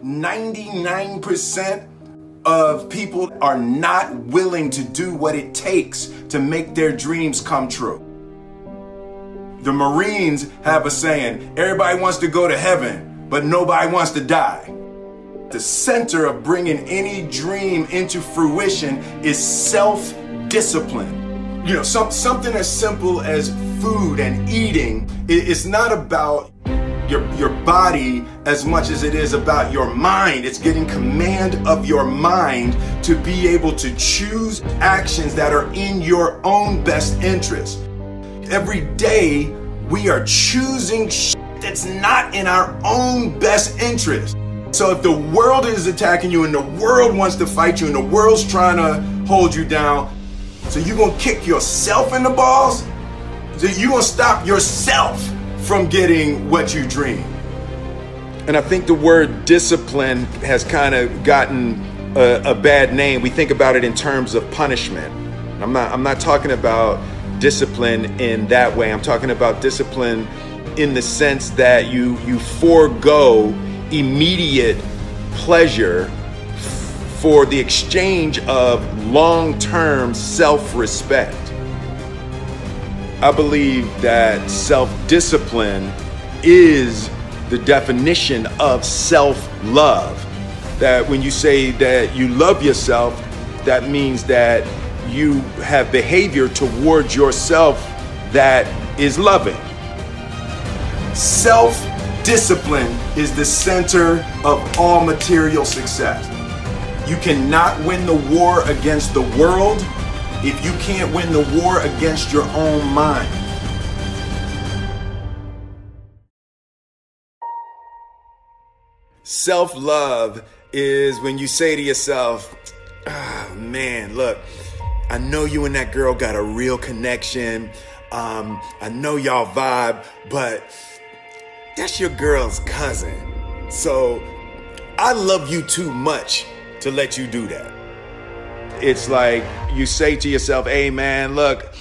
99% of people are not willing to do what it takes to make their dreams come true. The Marines have a saying, everybody wants to go to heaven, but nobody wants to die. The center of bringing any dream into fruition is self-discipline. You know, something as simple as food and eating. It's not about your body as much as it is about your mind. It's getting command of your mind to be able to choose actions that are in your own best interest. Every day we are choosing shit that's not in our own best interest. So if the world is attacking you and the world wants to fight you and the world's trying to hold you down, so you're gonna kick yourself in the balls? So you're gonna stop yourself from getting what you dream. And I think the word discipline has kind of gotten a bad name. We think about it in terms of punishment. I'm not talking about discipline in that way. I'm talking about discipline in the sense that you forego immediate pleasure for the exchange of long-term self-respect. I believe that self-discipline is the definition of self-love. That when you say that you love yourself, that means that you have behavior towards yourself that is loving. Self-discipline is the center of all material success. You cannot win the war against the world if you can't win the war against your own mind. Self-love is when you say to yourself, oh man, look, I know you and that girl got a real connection. I know y'all vibe, but that's your girl's cousin. So I love you too much to let you do that. It's like you say to yourself, hey man, look,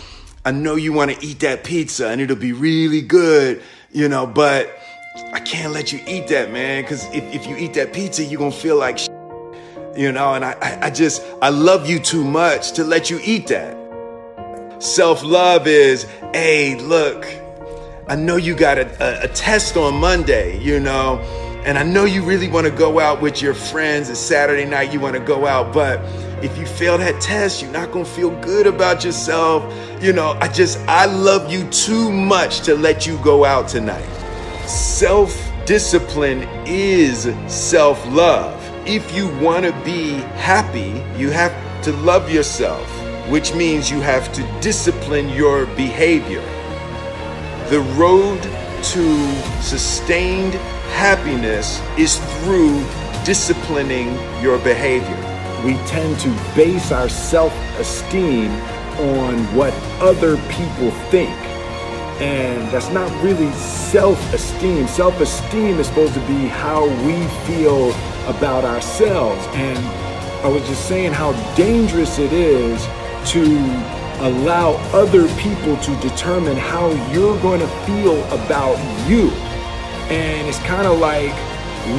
I know you want to eat that pizza and it'll be really good, you know, but I can't let you eat that, man, because if you eat that pizza, you're going to feel like shit, you know, and I love you too much to let you eat that. Self-love is, hey, look, I know you got a test on Monday, you know, and I know you really want to go out with your friends. It's Saturday night, you want to go out, but if you fail that test, you're not going to feel good about yourself. You know, I love you too much to let you go out tonight. Self-discipline is self-love. If you want to be happy, you have to love yourself, which means you have to discipline your behavior. The road to sustained happiness is through disciplining your behavior. We tend to base our self-esteem on what other people think. And that's not really self-esteem. Self-esteem is supposed to be how we feel about ourselves. And I was just saying how dangerous it is to allow other people to determine how you're going to feel about you. And it's kind of like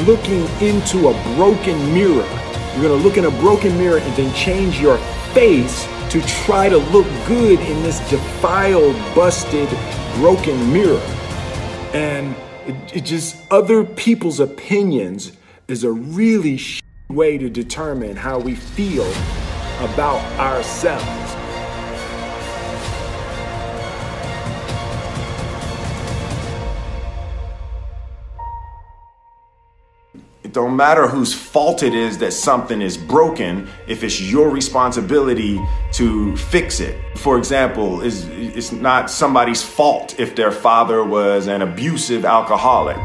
looking into a broken mirror. You're going to look in a broken mirror and then change your face to try to look good in this defiled, busted, broken mirror. And it just, other people's opinions is a really way to determine how we feel about ourselves. It don't matter whose fault it is that something is broken if it's your responsibility to fix it. For example, it's not somebody's fault if their father was an abusive alcoholic,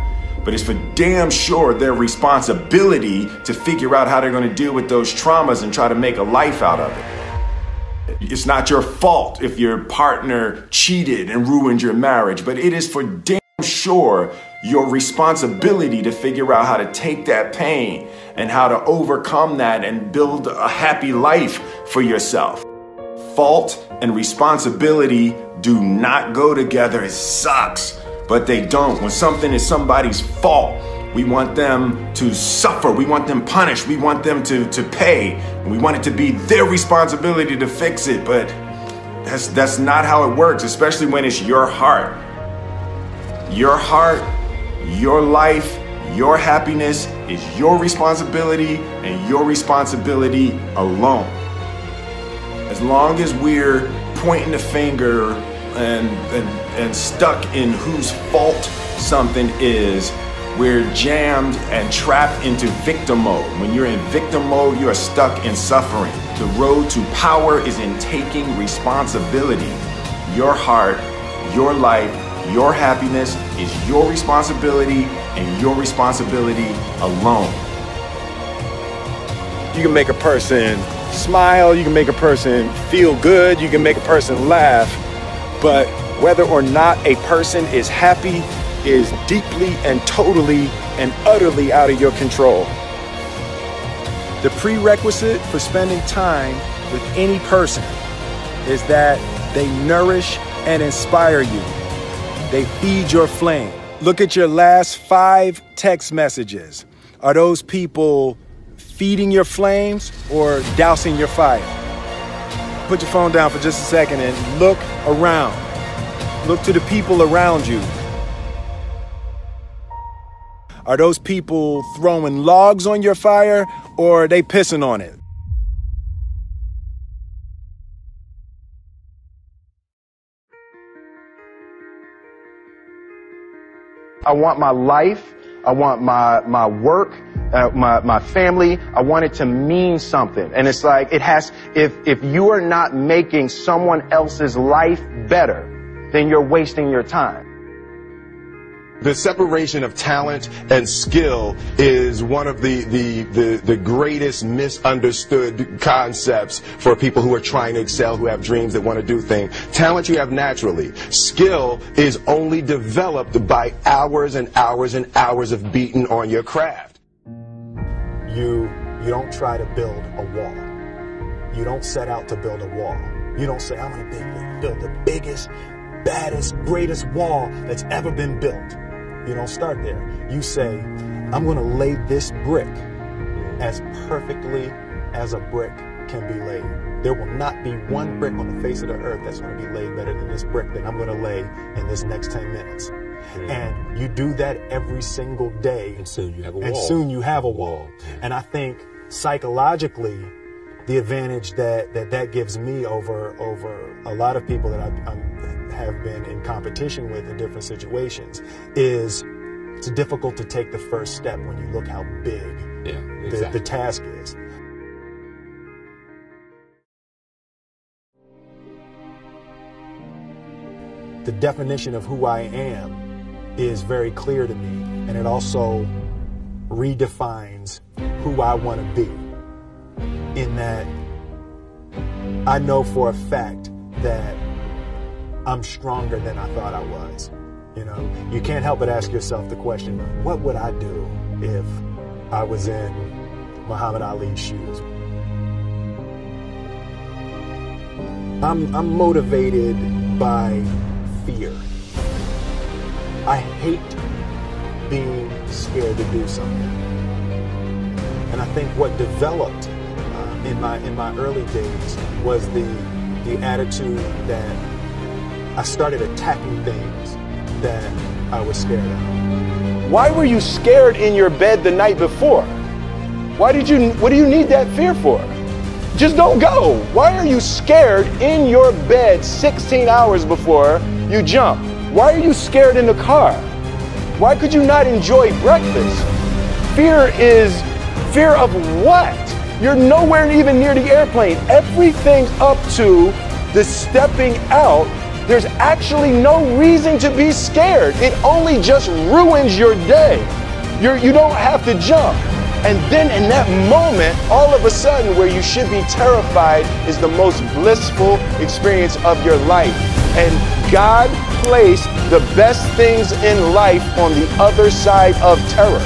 but it's for damn sure their responsibility to figure out how they're going to deal with those traumas and try to make a life out of it. It's not your fault if your partner cheated and ruined your marriage, but it is for damn sure your responsibility to figure out how to take that pain and how to overcome that and build a happy life for yourself. Fault and responsibility do not go together. It sucks, but they don't. When something is somebody's fault, We want them to suffer. We want them punished. We want them to pay. And we want it to be their responsibility to fix it. But that's not how it works, especially when it's your heart. Your heart, your life, your happiness is your responsibility and your responsibility alone. As long as we're pointing the finger and stuck in whose fault something is, we're jammed and trapped into victim mode. When you're in victim mode, you are stuck in suffering. The road to power is in taking responsibility. Your heart, your life, your happiness is your responsibility and your responsibility alone. You can make a person smile, you can make a person feel good, you can make a person laugh, but whether or not a person is happy is deeply and totally and utterly out of your control. The prerequisite for spending time with any person is that they nourish and inspire you. They feed your flame. Look at your last 5 text messages. Are those people feeding your flames or dousing your fire? Put your phone down for just a second and look around. Look to the people around you. Are those people throwing logs on your fire or are they pissing on it? I want my life, I want my work, my family, I want it to mean something. And it's like, if you are not making someone else's life better, then you're wasting your time. The separation of talent and skill is one of the greatest misunderstood concepts for people who are trying to excel, who have dreams, that want to do things. Talent you have naturally. Skill is only developed by hours and hours and hours of beating on your craft. You don't try to build a wall. You don't set out to build a wall. You don't say, I'm going to build the biggest, baddest, greatest wall that's ever been built. You don't start there. You say, I'm going to lay this brick as perfectly as a brick can be laid. There will not be one brick on the face of the earth that's going to be laid better than this brick that I'm going to lay in this next 10 minutes. And you do that every single day. And soon you have a wall. And soon you have a wall. And I think psychologically, the advantage that gives me over a lot of people that have been in competition with in different situations is it's difficult to take the first step when you look how big the task is. The definition of who I am is very clear to me, and it also redefines who I want to be, in that I know for a fact that I'm stronger than I thought I was. You know, you can't help but ask yourself the question, what would I do if I was in Muhammad Ali's shoes? I'm motivated by fear. I hate being scared to do something. And I think what developed in my early days was the attitude that I started attacking things that I was scared of. Why were you scared in your bed the night before? What do you need that fear for? Just don't go. Why are you scared in your bed 16 hours before you jump? Why are you scared in the car? Why could you not enjoy breakfast? Fear of what? You're nowhere even near the airplane. Everything up to the stepping out, there's actually no reason to be scared. It only just ruins your day. You don't have to jump. And then in that moment, all of a sudden, where you should be terrified is the most blissful experience of your life. And God placed the best things in life on the other side of terror.